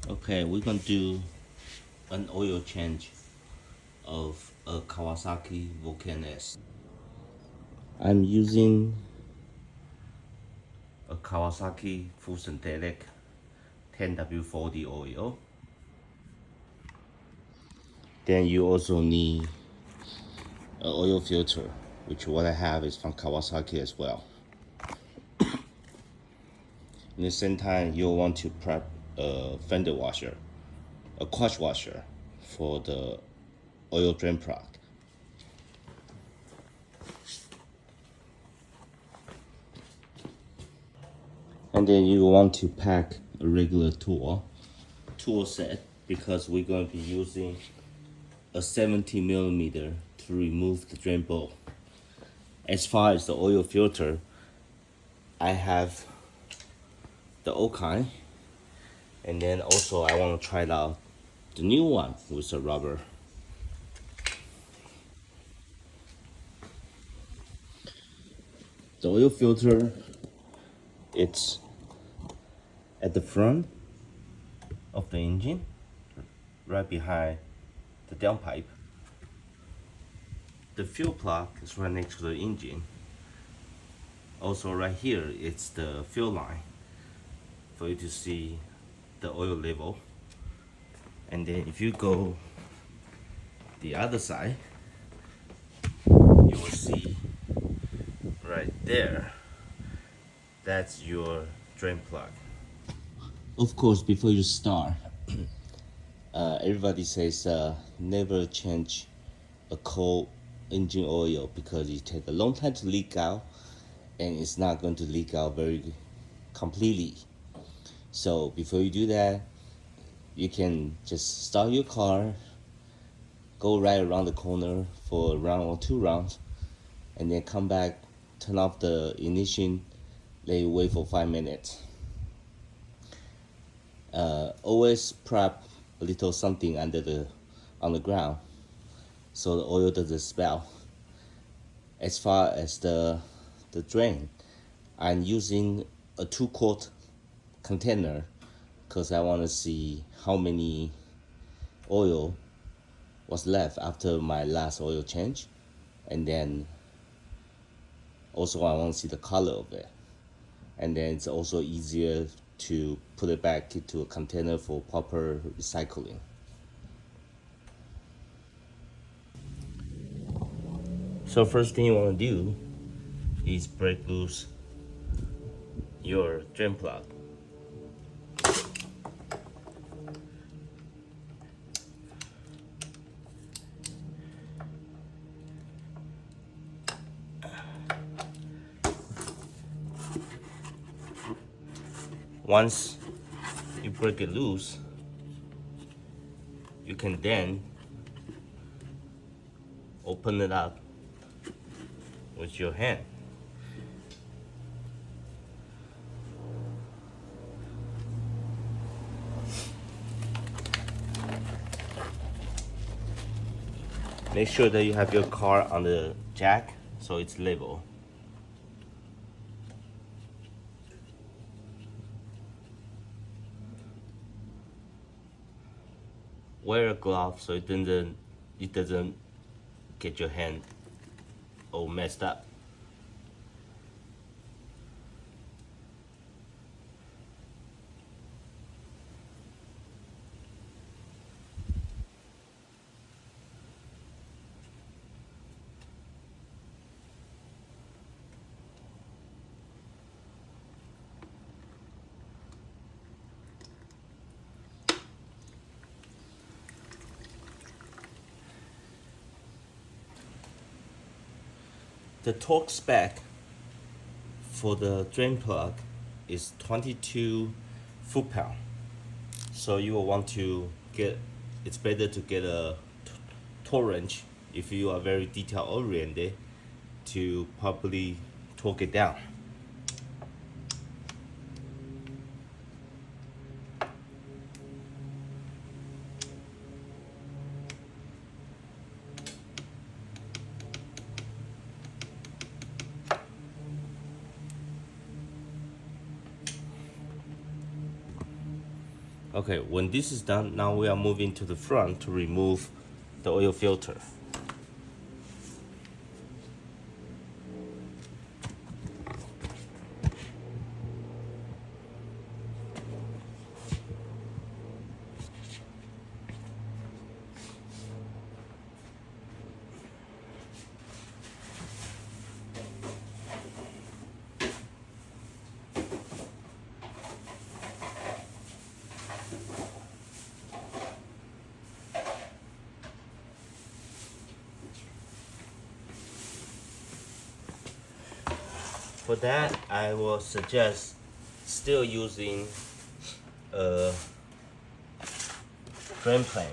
Okay, we're gonna do an oil change of a Kawasaki Vulcan S. I'm using a Kawasaki full synthetic 10W40 oil. Then you also need an oil filter, which what I have is from Kawasaki as well. In the same time, you'll want to prep a fender washer, a clutch washer for the oil drain plug. And then you want to pack a regular tool set because we're going to be using a 70mm to remove the drain bowl. As far as the oil filter, I have the old kind, and then also I want to try out the new one with the rubber. The oil filter, it's at the front of the engine, right behind the downpipe. The fuel plug is right next to the engine. Also right here, it's the fuel line for you to see the oil level. And then if you go the other side, you will see right there, that's your drain plug. Of course, before you start, everybody says never change a cold engine oil because it takes a long time to leak out and it's not going to leak out very completely. So before you do that, you can just start your car, go right around the corner for a round or 2 rounds, and then come back, turn off the ignition, let it wait for 5 minutes. Always prep a little something on the ground so the oil doesn't spill. As far as the drain, I'm using a 2-quart container because I want to see how many oil was left after my last oil change, and then also I want to see the color of it, and then it's also easier to put it back into a container for proper recycling. So first thing you want to do is break loose your drain plug. Once you break it loose, you can then open it up with your hand. Make sure that you have your car on the jack so it's level. Wear a glove so it doesn't get your hand all messed up. The torque spec for the drain plug is 22 foot-pound. So you will want to get, it's better to get a torque wrench if you are very detail oriented to properly torque it down. Okay, when this is done, now we are moving to the front to remove the oil filter. For that, I will suggest still using a drain plane.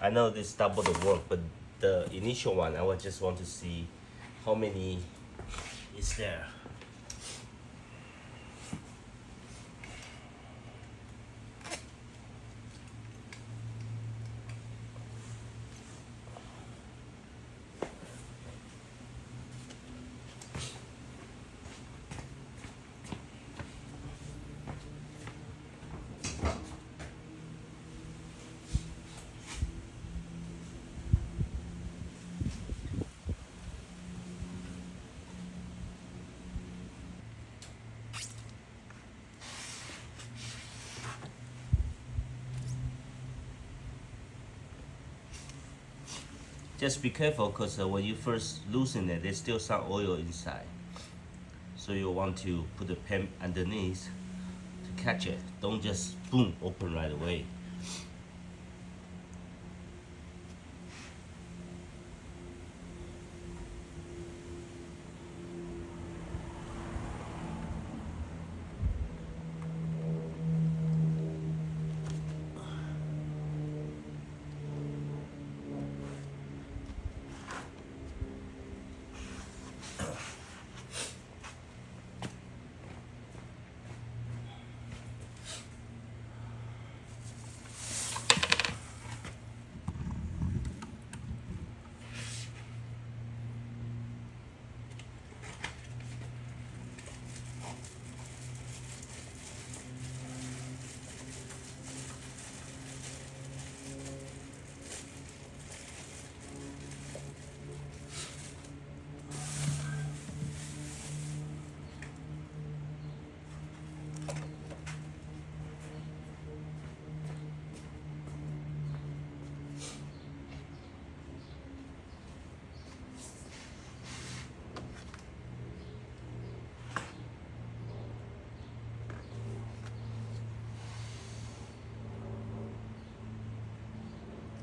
I know this double the work, but the initial one, I would just want to see how many is there. Just be careful, because when you first loosen it, there's still some oil inside. So you want to put the pen underneath to catch it. Don't just boom, open right away.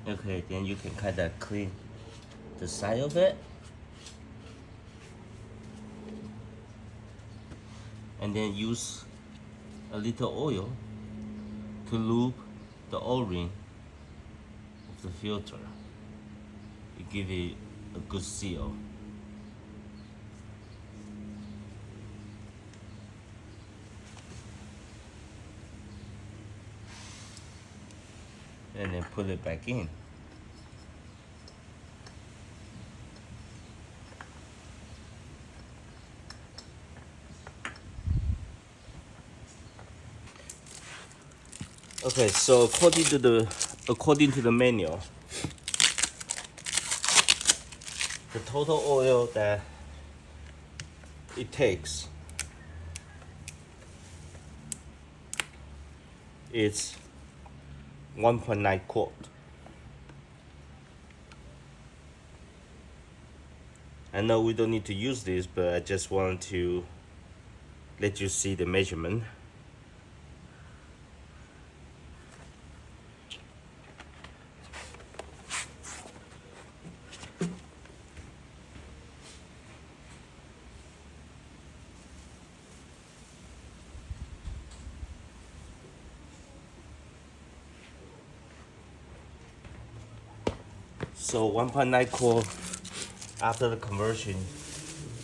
Okay, then you can kind of clean the side of it. And then use a little oil to lube the O-ring of the filter. It gives it a good seal. And then put it back in. Okay, so according to the manual, the total oil that it takes is 1.9 quart. I know we don't need to use this, but I just want to let you see the measurement. So 1.9 quart after the conversion,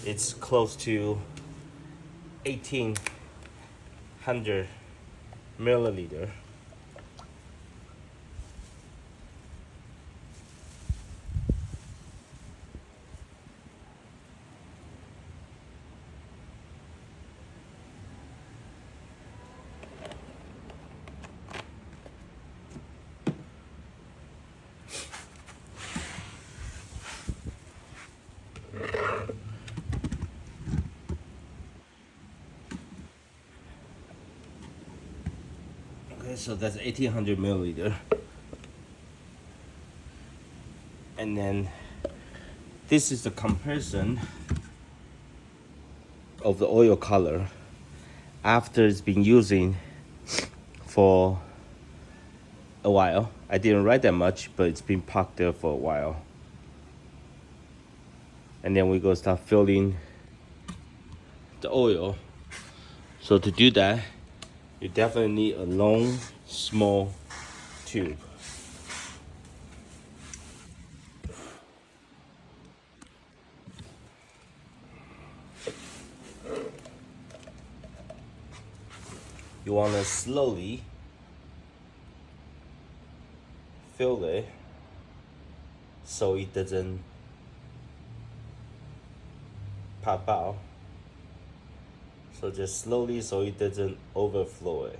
it's close to 1800 milliliter. Okay, so that's 1800 milliliter. And then this is the comparison of the oil color after it's been using for a while. I didn't write that much, but it's been parked there for a while. And then we go start filling the oil. So to do that, you definitely need a long, small tube. You want to slowly fill it so it doesn't pop out. So just slowly so it doesn't overflow it.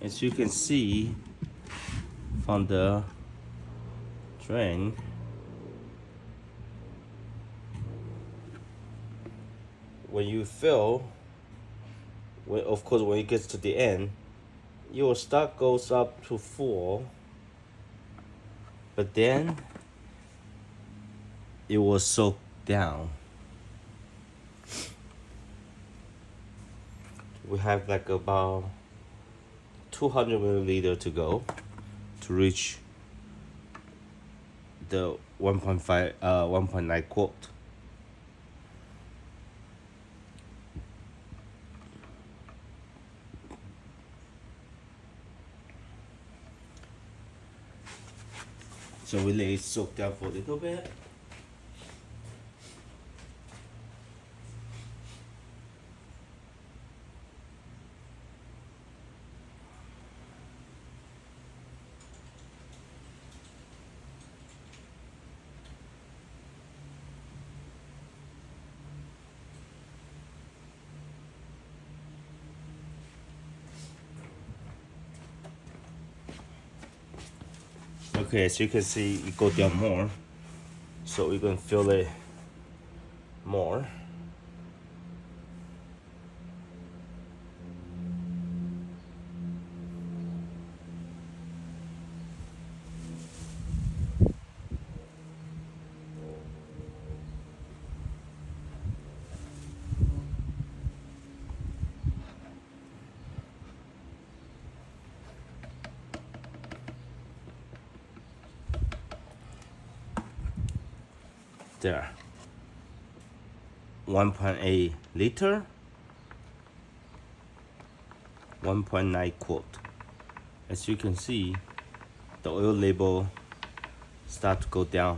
As you can see from the drain, when you fill, of course when it gets to the end, your stock goes up to full, but then it will soak down. We have like about 200 milliliter to go to reach the 1.9 quart. So we let it soak down for a little bit. Okay, as you can see, it go down more. So we're gonna fill it more. There. 1.8 liter, 1.9 quart. As you can see, the oil label start to go down.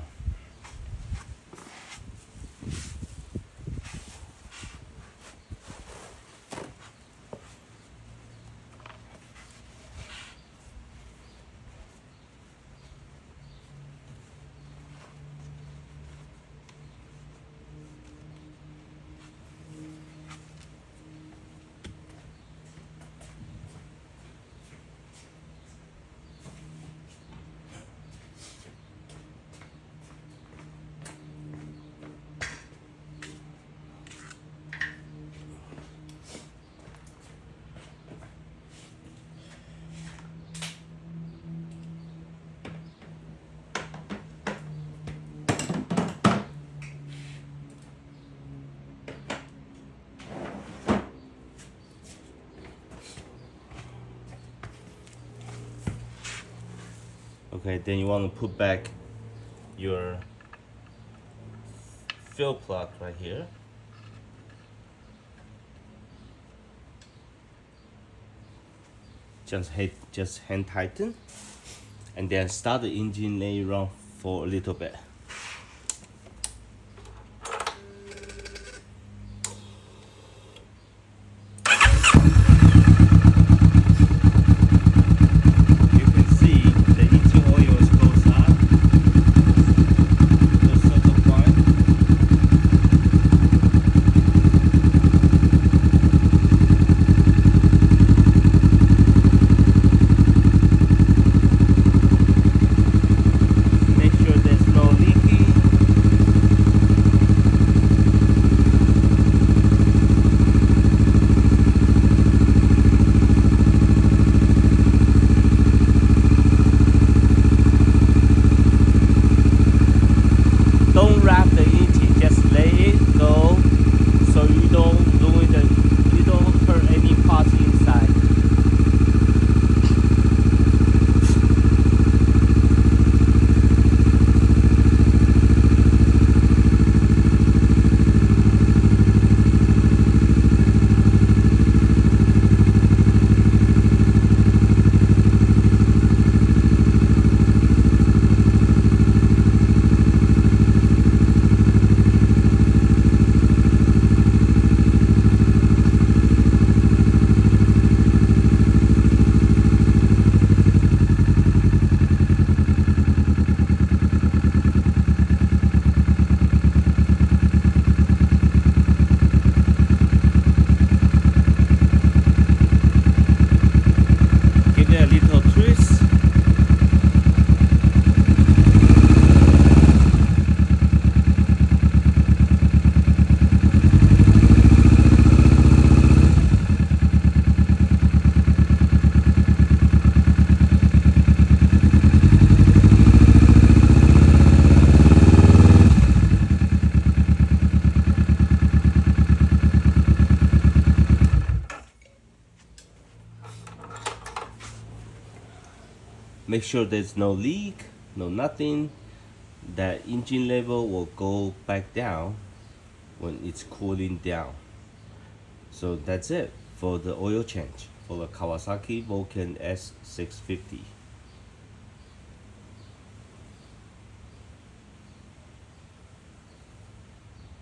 Okay, then you want to put back your fill plug right here. Just hand tighten, and then start the engine, let it run for a little bit. You can see the engine oil goes up to a certain point. Make sure there's no leaking. Don't wrap the engine, just let it go so you don't ruin you don't hurt any parts inside. Give it a little twist. Make sure there's no leak, no nothing. That engine level will go back down when it's cooling down. So that's it for the oil change for the Kawasaki Vulcan S650.